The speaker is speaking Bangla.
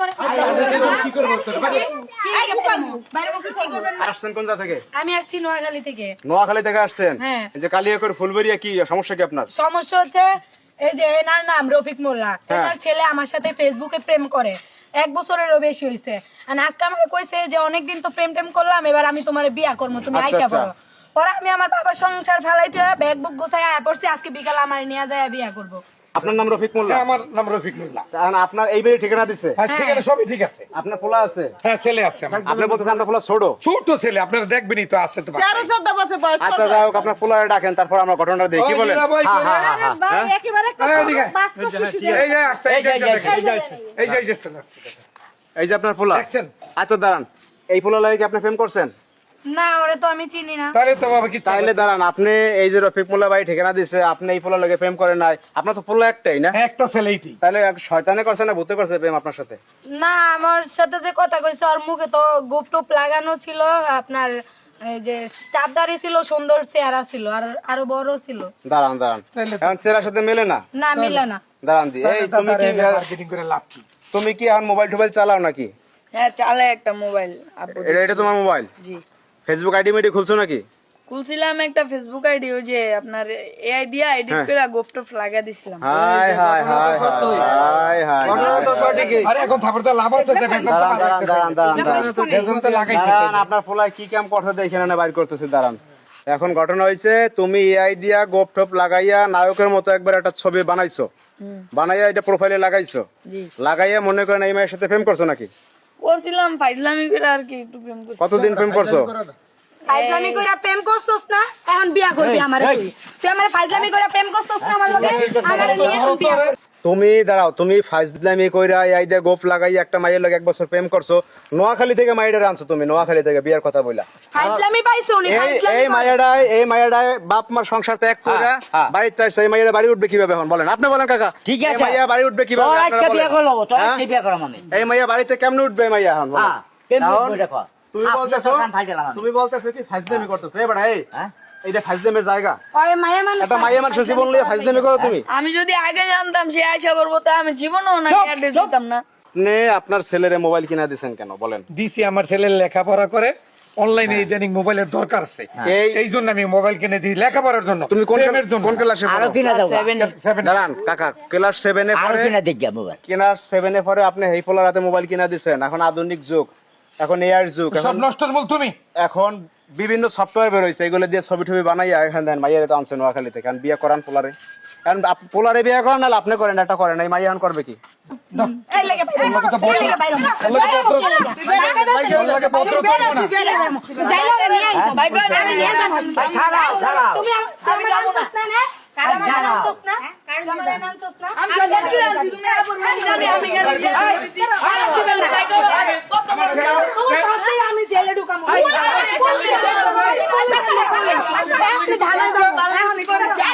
করে কি করব আসছেন কোন জায়গা থেকে? আমি আসছি নোয়াখালী থেকে। নোয়াখালী থেকে আসছেন? হ্যাঁ। এই যে কালিয়াকৈর ফুলবাড়িয়া, কি সমস্যা কি আপনার? সমস্যা হচ্ছে এই যে এনার নাম রফিক মোল্লা, এনার ছেলে আমার সাথে ফেসবুকে প্রেম করে 1 বছরেরও বেশি হয়েছে। আর আজকে আমাকে কইছে যে অনেকদিন তো প্রেম টেম করলাম, এবার আমি তোমার বিয়া করবো, তুমি আইসা পড়ো। পরে আমি আমার বাবার সংসার ফালাইতে ব্যাগ বুক গোছায় আয়া পড়ছি, আজকে বিকালে আমার নিয়ে যায় বিয়া করবো। আপনার নাম রফিক মোল্লা? আমার নাম রফিক মোল্লা। আপনার এই বাড়ি ঠিকানা দিছে? হ্যাঁ, ঠিকানা সবই ঠিক আছে। আপনার পোলা আছে? হ্যাঁ, ছেলে আছে আমার। আপনি বলতেছেন আপনার পোলা ছোট? ছোট ছেলে, আপনারা দেখবেনই তো, আছে তো। 13-14 বছর বয়স। আচ্ছা যাই হোক, আপনার পোলারে ডাকেন, তারপর আমরা ঘটনাটা দেখি। কি বলেন? ভাই একেবারে বাচ্চা শিশু। এই যে আসছে, এই যে এই যে আপনার পোলা। দেখছেন? আচ্ছা দাঁড়ান, এই পোলা লাগে কি আপনি প্রেম করছেন? না, ওরে তো আমি চিনি না। তাহলে তো বাবা কি তাইলে দাঁড়ান, আপনি এই যে রফিক মোল্লা ভাই ঠিকানা দিছে, আপনি এই পোলা লাগে প্রেম করেন নাই? আপনার তো পোলা একটাই না? একটা ছেলেইটি। তাহলে শয়তানে করছে না ভূতে করছে প্রেম আপনার সাথে? না, আমার সাথে যে কথা কইছে ওর মুখে তো গুপ টুপ লাগানো ছিল, আপনার এই যে চাপদারি ছিল, সুন্দর চেহারা ছিল, আর আরো বড় ছিল। দাঁড়ান দাঁড়ান, এখন চেহারার সাথে মেলে না? না, মিলে না। দাঁড়ান দি, এই তুমি কি মার্কেটিং করে লাভ কি? তুমি কি এখন মোবাইল টোবাইল চালাও নাকি? হ্যাঁ, চালে একটা মোবাইল আব্বু। এটা তোমার মোবাইল? জি, ফেসবুক আইডি মেডি খুলছো নাকি? খুলছিলাম একটা ফেসবুক আইডি, ওই যে আপনার এআই দিয়া এডিট করে গোফটফ লাগা দিছিলাম। High high high high high. আরে এখন থাপড় তো লাভ আছে, দাঁড়ান দাঁড়ান দাঁড়ান দাঁড়ান দাঁড়ান, আপনার পোলায় কি কাম করতে দেখে না বাইর করতেছে। দাঁড়ান, এখন ঘটনা হয়েছে, তুমি এআই দিয়া গোপ টোপ লাগাইয়া নায়কের মতো একবার একটা ছবি বানাইছো, বানাইয়া এটা প্রোফাইলে লাগাইছো, জি, লাগাইয়া মনে করেন এই মেয়ের সাথে প্রেম করছো নাকি? করছিলাম ফাইজলামি করে আর কি, একটু প্রেম করছি। কতদিন প্রেম করছো? ফাইজলামি কইরা প্রেম করছস না, এখন বিয়া করবি আমারে তুই। তুই আমারে ফাইজলামি কইরা প্রেম করছস না আমার লগে, আমারে নিয়ে এখন বিয়া করবি। তুমি দাঁড়াও, তুমি ফাইজলামি কইরা এই দিয়ে গোপ লাগাইয়া একটা মাইয়ের লগে 1 বছর প্রেম করছো, নোয়াখালী থেকে মাইয়ারে আনছো তুমি, নোয়াখালী থেকে বিয়ার কথা বইলা। ফাইজলামি পাইছো উনি, ফাইজলামি এই মাইয়াডায় বাপ মার সংসার ত্যাগ কইরা বাড়িতে আসছে, এই মাইয়ারা বাড়ি উঠবে কিভাবে এখন বলেন? আপনি বলেন কাকা, ঠিক আছে, এই মাইয়া বাড়ি উঠবে কিভাবে? তোর আজকে বিয়ে করলো, তোর হ্যাঁ? আজকে বিয়ে করলাম আমি। এই মাইয়া বাড়িতে কেমনে উঠবে এই মাইয়া এখন বলেন? হ্যাঁ, কেমনে এখন উঠবে দেখো। তুমি বলতেছো, তুমি বলতেছো কি ফাইজলামি করতেছো? এই বেটা, এই হ্যাঁ? এইটা ফাইজলামের জায়গা? ওরে মায়া মানুষ, একটা মাইয়া মানুষের জীবন নিয়ে ফাইজলামি করো তুমি? আমি যদি আগে জানতাম সে আশা করবো, তা আমি জীবনও না অ্যাড্রেস দিতাম না। আপনি আপনার ছেলের মোবাইল কিনা দিছেন কেন বলেন? দিছি, আমার ছেলে লেখাপড়া করে, অনলাইনে ইদানিং মোবাইলের দরকার আছে, এই জন্য আমি মোবাইল কিনে দিই লেখাপড়ার জন্য। তুমি কোন প্রেমের জন্য। কোন ক্লাসে আরো পড়ো? কিনা দাও, 7 দাঁড়ান কাকা, ক্লাস 7 এ আরো পড়ে, কিনা দেখিয়া মোবাইল। ক্লাস 7 এ পরে আপনি এই পোলার হাতে মোবাইল কিনা দিছেন। এখন আধুনিক যুগ, এখন এআই যুগ, সব এখন নষ্টের মূল তুমি। এখন বিভিন্ন সফটওয়্যার বের হয়েছে, এগুলো দিয়ে ছবি টবি বানাইয়া এখানে দেন। মাইয়ারে তো আনছেন নোয়াখালী থেকে, এখন বিয়ে করান পোলারে। এখন পোলারে বিয়ে করেন, নাহলে আপনি করেন, একটা করেন। এই মাইয়া এখন করবে কি? এই লাগা বাইরো, এই লাগা বাইরো, লাগে পত্র তো না। যাইলো রে নিয়ে আইতো ভাই কই আমি নিয়ে যাব। ছাড়াও, ছাড়াও। তুমি আমি আনছস না না, কারামারে আনছস না, কারামারে আনছস না, আমি জানি কি আনছি, তুমি আপন আমি গেলি ভাই কই কত বড় তুই সস্তে আমি জেলে ঢুকামু। ভালো করে যা